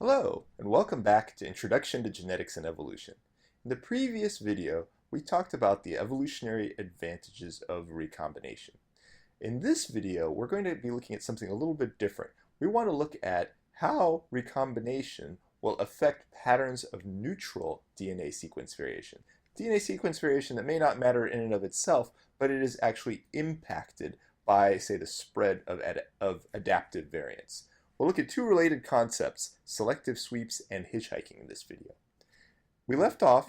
Hello, and welcome back to Introduction to Genetics and Evolution. In the previous video, we talked about the evolutionary advantages of recombination. In this video, we're going to be looking at something a little bit different. We want to look at how recombination will affect patterns of neutral DNA sequence variation. DNA sequence variation that may not matter in and of itself, but it is actually impacted by, say, the spread of adaptive variants. We'll look at two related concepts, selective sweeps and hitchhiking, in this video. We left off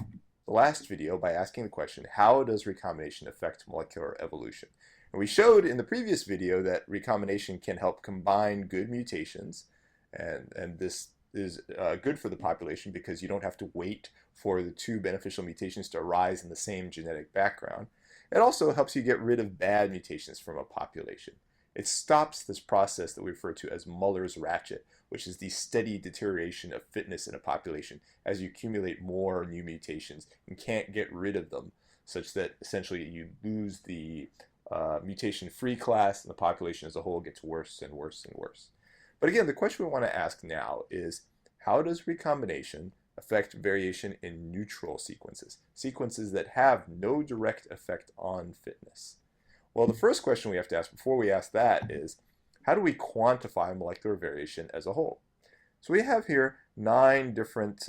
the last video by asking the question, how does recombination affect molecular evolution? And we showed in the previous video that recombination can help combine good mutations, and this is good for the population because you don't have to wait for the two beneficial mutations to arise in the same genetic background. It also helps you get rid of bad mutations from a population. It stops this process that we refer to as Muller's ratchet, which is the steady deterioration of fitness in a population as you accumulate more new mutations and can't get rid of them, such that essentially you lose the mutation-free class and the population as a whole gets worse and worse and worse. But again, the question we want to ask now is, how does recombination affect variation in neutral sequences, sequences that have no direct effect on fitness? Well, the first question we have to ask before we ask that is, how do we quantify molecular variation as a whole? So we have here 9 different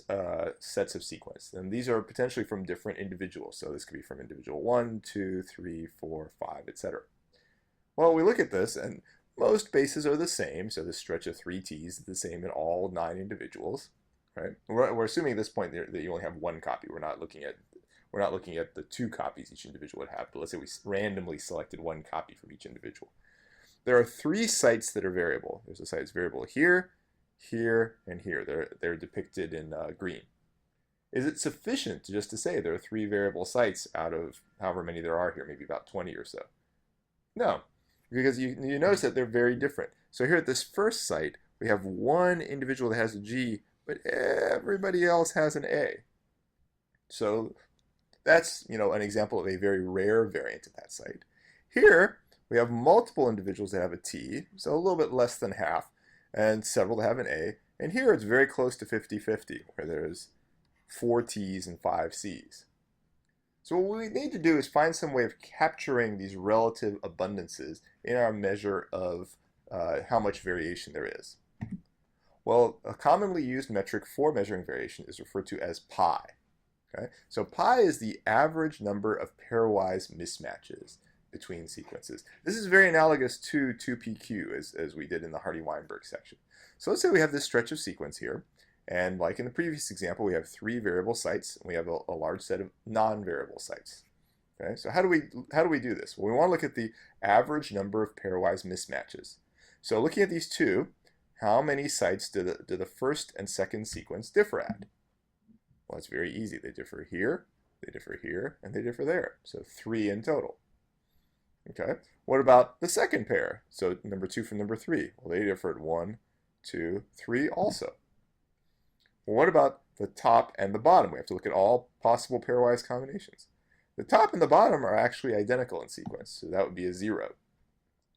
sets of sequence, and these are potentially from different individuals. So this could be from individual 1, 2, 3, 4, 5, etc. Well, we look at this, and most bases are the same, so this stretch of 3 T's is the same in all 9 individuals, right? We're assuming at this point that you only have one copy. We're not looking at the 2 copies each individual would have, but let's say we randomly selected 1 copy from each individual. There are 3 sites that are variable. There's a site that's variable here, here, and here. They're depicted in green. Is it sufficient just to say there are 3 variable sites out of however many there are here, maybe about 20 or so? No, because you notice that they're very different. So here at this first site, we have 1 individual that has a G, but everybody else has an A. So that's, an example of a very rare variant at that site. Here, we have multiple individuals that have a T, so a little bit less than half, and several that have an A. And here it's very close to 50-50, where there's 4 T's and 5 C's. So what we need to do is find some way of capturing these relative abundances in our measure of how much variation there is. Well, a commonly used metric for measuring variation is referred to as pi. Okay? So pi is the average number of pairwise mismatches between sequences. This is very analogous to 2pq as we did in the Hardy-Weinberg section. So let's say we have this stretch of sequence here, and like in the previous example, we have 3 variable sites, and we have a large set of non-variable sites. Okay? So how do we do this? Well, we want to look at the average number of pairwise mismatches. So looking at these 2, how many sites do the first and second sequence differ at? Well, it's very easy. They differ here, and they differ there. So 3 in total. Okay. What about the second pair? So number 2 from number 3. Well, they differ at 1, 2, 3 also. Well, what about the top and the bottom? We have to look at all possible pairwise combinations. The top and the bottom are actually identical in sequence, so that would be a 0.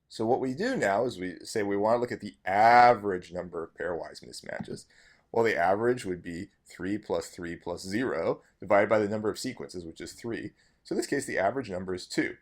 So what we do now is we say we want to look at the average number of pairwise mismatches. Well, the average would be 3 plus 3 plus 0 divided by the number of sequences, which is 3. So in this case, the average number is 2.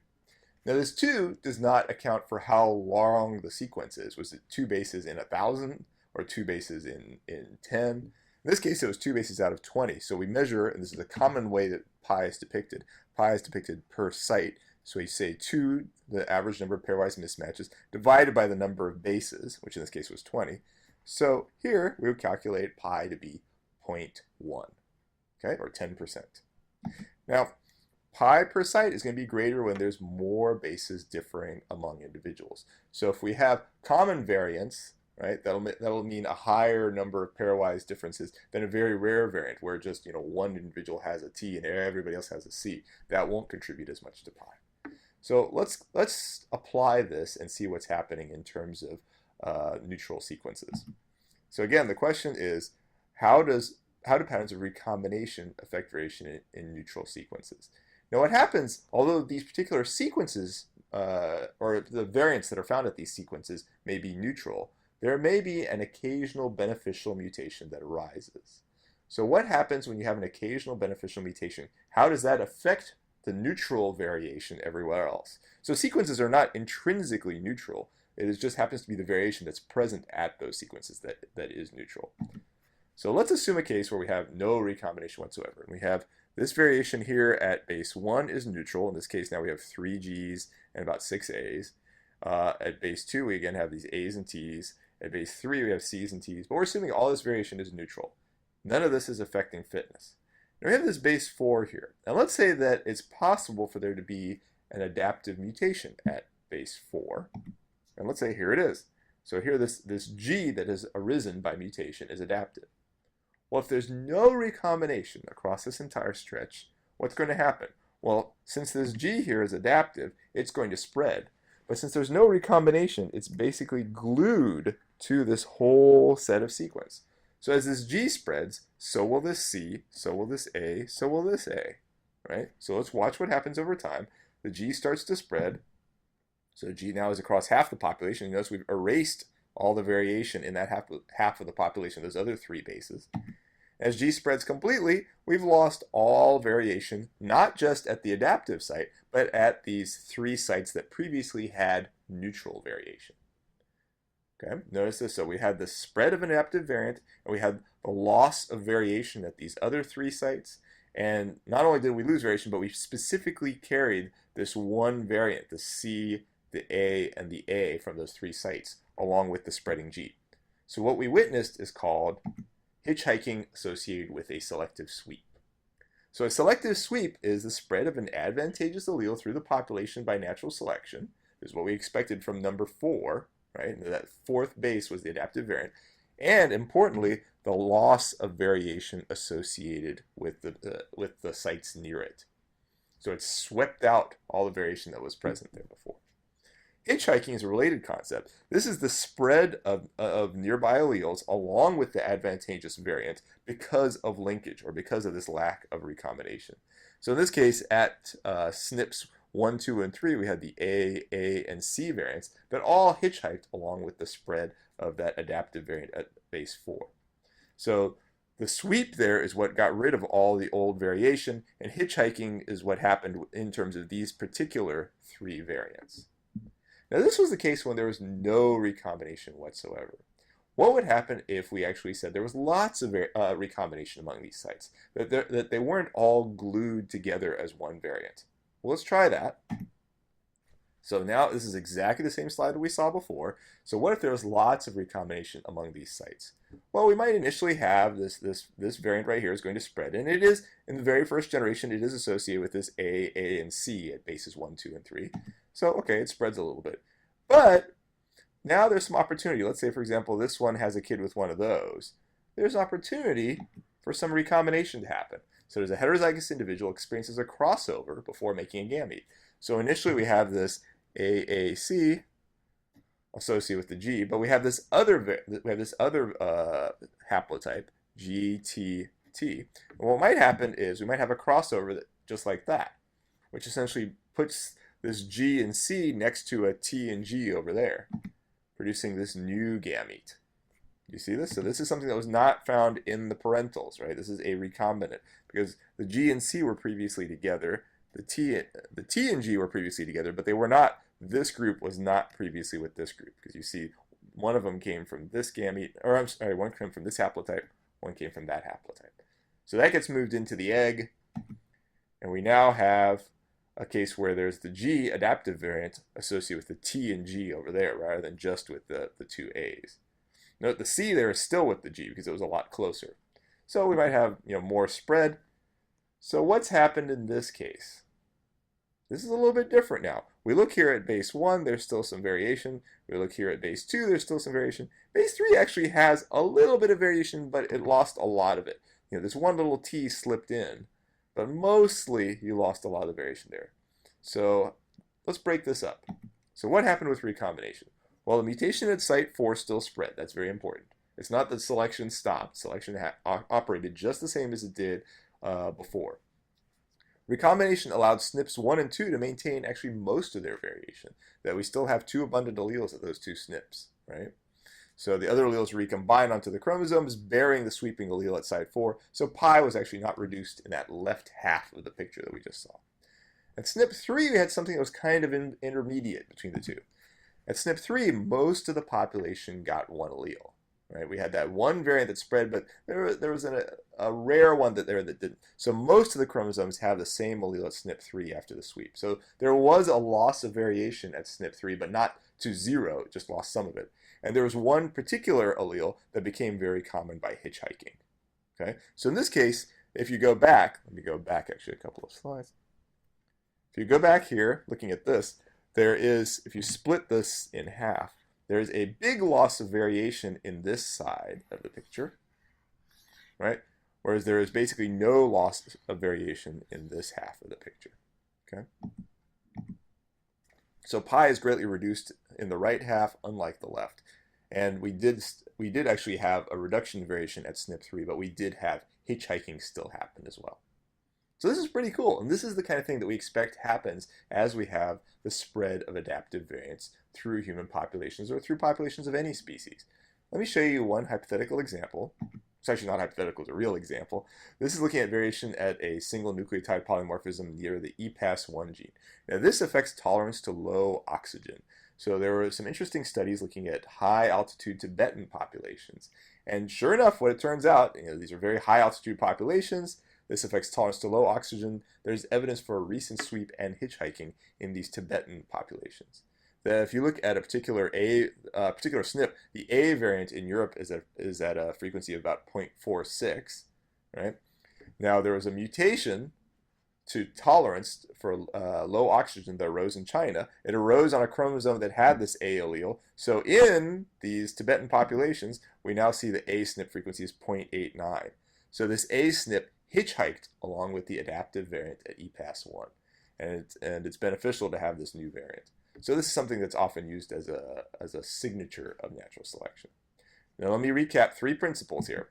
Now this 2 does not account for how long the sequence is. Was it 2 bases in 1,000 or 2 bases in 10? In this case, it was 2 bases out of 20. So we measure, and this is a common way that pi is depicted. Pi is depicted per site. So we say 2, the average number of pairwise mismatches, divided by the number of bases, which in this case was 20. So here we would calculate pi to be 0.1, okay, or 10%. Now, pi per site is going to be greater when there's more bases differing among individuals. So if we have common variants, right, that'll mean a higher number of pairwise differences than a very rare variant where just one individual has a T and everybody else has a C. That won't contribute as much to pi. So let's apply this and see what's happening in terms of neutral sequences. So again, the question is, how do patterns of recombination affect variation in neutral sequences? Now what happens, although these particular sequences, or the variants that are found at these sequences may be neutral, there may be an occasional beneficial mutation that arises. So what happens when you have an occasional beneficial mutation? How does that affect the neutral variation everywhere else? So sequences are not intrinsically neutral. It just happens to be the variation that's present at those sequences that is neutral. So let's assume a case where we have no recombination whatsoever. And we have this variation here at base 1 is neutral. In this case, now we have 3 G's and about 6 A's. At base 2, we again have these A's and T's. At base 3, we have C's and T's. But we're assuming all this variation is neutral. None of this is affecting fitness. Now we have this base 4 here. Now let's say that it's possible for there to be an adaptive mutation at base 4. And let's say here it is. So here this G that has arisen by mutation is adaptive. Well, if there's no recombination across this entire stretch, what's going to happen? Well, since this G here is adaptive, it's going to spread. But since there's no recombination, it's basically glued to this whole set of sequence. So as this G spreads, so will this C, so will this A, so will this A, right? So let's watch what happens over time. The G starts to spread. So G now is across half the population. You notice we've erased all the variation in that half of the population, those other 3 bases. As G spreads completely, we've lost all variation, not just at the adaptive site, but at these 3 sites that previously had neutral variation. Okay, notice this. So we had the spread of an adaptive variant, and we had the loss of variation at these other 3 sites. And not only did we lose variation, but we specifically carried this one variant, the C, the A, and the A from those 3 sites, along with the spreading G. So what we witnessed is called hitchhiking associated with a selective sweep. So a selective sweep is the spread of an advantageous allele through the population by natural selection. This is what we expected from number 4, right? And that 4th base was the adaptive variant. And importantly, the loss of variation associated with the sites near it. So it swept out all the variation that was present there before. Hitchhiking is a related concept. This is the spread of nearby alleles along with the advantageous variant because of linkage or because of this lack of recombination. So in this case, at SNPs 1, 2, and 3, we had the A, and C variants that all hitchhiked along with the spread of that adaptive variant at base 4. So the sweep there is what got rid of all the old variation, and hitchhiking is what happened in terms of these particular 3 variants. Now this was the case when there was no recombination whatsoever. What would happen if we actually said there was lots of recombination among these sites, that they weren't all glued together as one variant? Well, let's try that. So now this is exactly the same slide that we saw before. So what if there was lots of recombination among these sites? Well, we might initially have this variant right here is going to spread, and it is, in the very first generation, it is associated with this A, and C at bases 1, 2, and 3. So, okay, it spreads a little bit. But now there's some opportunity. Let's say, for example, this one has a kid with one of those. There's opportunity for some recombination to happen. So there's a heterozygous individual experiences a crossover before making a gamete. So initially we have this AAC associated with the G, but we have this other haplotype, GTT. And what might happen is we might have a crossover just like that, which essentially puts this G and C next to a T and G over there, producing this new gamete. You see this? So this is something that was not found in the parentals, right? This is a recombinant because the G and C were previously together. The T and G were previously together, but they were not. This group was not previously with this group because you see one of them came from this gamete, or I'm sorry, one came from this haplotype, one came from that haplotype. So that gets moved into the egg, and we now have a case where there's the G adaptive variant associated with the T and G over there rather than just with the 2 A's. Note the C there is still with the G because it was a lot closer. So we might have more spread. So what's happened in this case? This is a little bit different now. We look here at base 1, there's still some variation. We look here at base 2, there's still some variation. Base 3 actually has a little bit of variation, but it lost a lot of it. This one little T slipped in, but mostly you lost a lot of the variation there. So let's break this up. So what happened with recombination? Well, the mutation at site 4 still spread. That's very important. It's not that selection stopped. Selection operated just the same as it did before. Recombination allowed SNPs 1 and 2 to maintain actually most of their variation, that we still have 2 abundant alleles at those 2 SNPs, right? So the other alleles recombine onto the chromosomes, bearing the sweeping allele at site 4. So pi was actually not reduced in that left half of the picture that we just saw. At SNP3, we had something that was kind of intermediate between the two. At SNP3, most of the population got one allele. Right? We had that one variant that spread, but there was a rare one that didn't. So most of the chromosomes have the same allele at SNP3 after the sweep. So there was a loss of variation at SNP3, but not to 0, it just lost some of it. And there was one particular allele that became very common by hitchhiking. Okay? So in this case, if you go back, let me go back actually a couple of slides. If you go back here, looking at this, there is, if you split this in half, there is a big loss of variation in this side of the picture, right? Whereas there is basically no loss of variation in this half of the picture, okay? So pi is greatly reduced in the right half, unlike the left. And we did actually have a reduction in variation at SNP3, but we did have hitchhiking still happen as well. So this is pretty cool, and this is the kind of thing that we expect happens as we have the spread of adaptive variants through human populations or through populations of any species. Let me show you one hypothetical example. It's actually not hypothetical, it's a real example. This is looking at variation at a single nucleotide polymorphism near the EPAS1 gene. Now this affects tolerance to low oxygen. So there were some interesting studies looking at high altitude Tibetan populations. And sure enough, what it turns out, these are very high altitude populations. This affects tolerance to low oxygen. There's evidence for a recent sweep and hitchhiking in these Tibetan populations. If you look at a particular SNP, the A variant in Europe is at a frequency of about 0.46, right? Now there was a mutation to tolerance for low oxygen that arose in China. It arose on a chromosome that had this A allele. So in these Tibetan populations, we now see the A SNP frequency is 0.89. So this A SNP hitchhiked along with the adaptive variant at EPAS1. And it's beneficial to have this new variant. So this is something that's often used as a signature of natural selection. Now let me recap 3 principles here.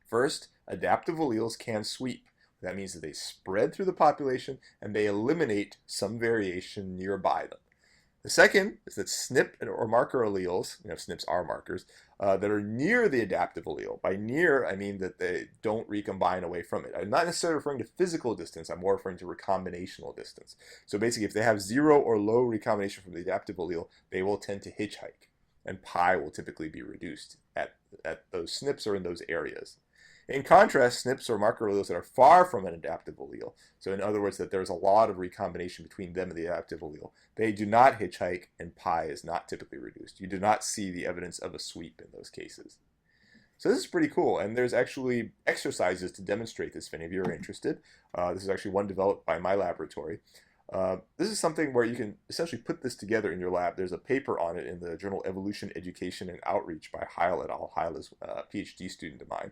First, adaptive alleles can sweep. That means that they spread through the population and they eliminate some variation nearby them. The second is that SNP or marker alleles, SNPs are markers, that are near the adaptive allele. By near, I mean that they don't recombine away from it. I'm not necessarily referring to physical distance, I'm more referring to recombinational distance. So basically, if they have 0 or low recombination from the adaptive allele, they will tend to hitchhike, and pi will typically be reduced at those SNPs or in those areas. In contrast, SNPs or marker alleles that are far from an adaptive allele, so in other words that there's a lot of recombination between them and the adaptive allele, they do not hitchhike and pi is not typically reduced. You do not see the evidence of a sweep in those cases. So this is pretty cool, and there's actually exercises to demonstrate this if any of you are interested. This is actually one developed by my laboratory. This is something where you can essentially put this together in your lab. There's a paper on it in the journal Evolution, Education, and Outreach by Heil et al. Heil is a PhD student of mine.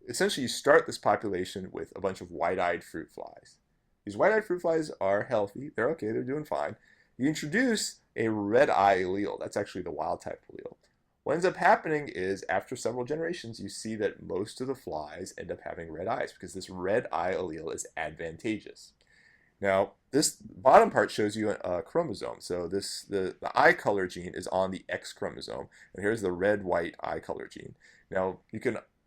Essentially, you start this population with a bunch of white-eyed fruit flies. These white-eyed fruit flies are healthy. They're okay. They're doing fine. You introduce a red eye allele. That's actually the wild-type allele. What ends up happening is, after several generations, you see that most of the flies end up having red eyes because this red eye allele is advantageous. Now, this bottom part shows you a chromosome. So the eye color gene is on the X chromosome, and here's the red-white eye color gene. Now,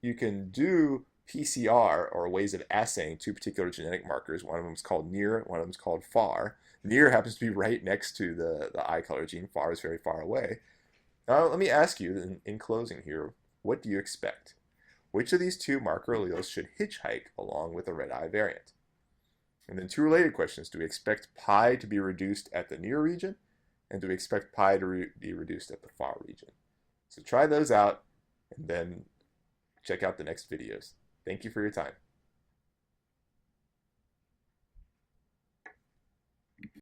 you can do PCR, or ways of assaying 2 particular genetic markers. One of them is called near, one of them is called far. Near happens to be right next to the eye color gene. Far is very far away. Now let me ask you, in closing here, what do you expect? Which of these 2 marker alleles should hitchhike along with the red eye variant? And then 2 related questions. Do we expect pi to be reduced at the near region? And do we expect pi to be reduced at the far region? So try those out, and then check out the next videos. Thank you for your time.